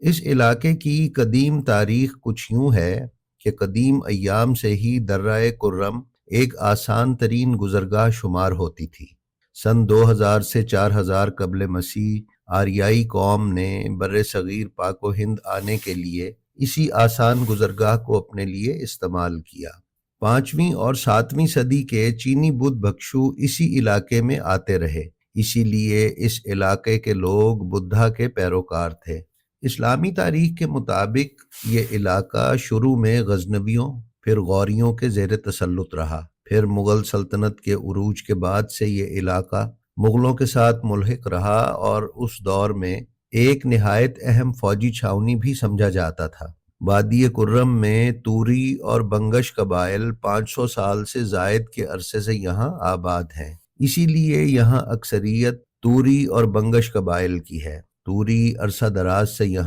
اس علاقے کی قدیم تاریخ کچھ یوں ہے کہ قدیم ایام سے ہی درہ کرم ایک آسان ترین گزرگاہ شمار ہوتی تھی۔ سن 2000 سے 4000 قبل مسیح آریائی قوم نے بر صغیر پاک و ہند آنے کے لیے اسی آسان گزرگاہ کو اپنے لیے استعمال کیا۔ 5ویں اور 7ویں صدی کے چینی بدھ بھکشو اسی علاقے میں آتے رہے، اسی لیے اس علاقے کے لوگ بدھا کے پیروکار تھے۔ اسلامی تاریخ کے مطابق یہ علاقہ شروع میں غزنویوں پھر غوریوں کے زیر تسلط رہا، پھر مغل سلطنت کے عروج کے بعد سے یہ علاقہ مغلوں کے ساتھ ملحق رہا اور اس دور میں ایک نہایت اہم فوجی چھاؤنی بھی سمجھا جاتا تھا۔ وادی کرم میں توری اور بنگش قبائل 500 سال سے زائد کے عرصے سے یہاں آباد ہیں، اسی لیے یہاں اکثریت توری اور بنگش قبائل کی ہے۔ توری عرصہ دراز سے یہاں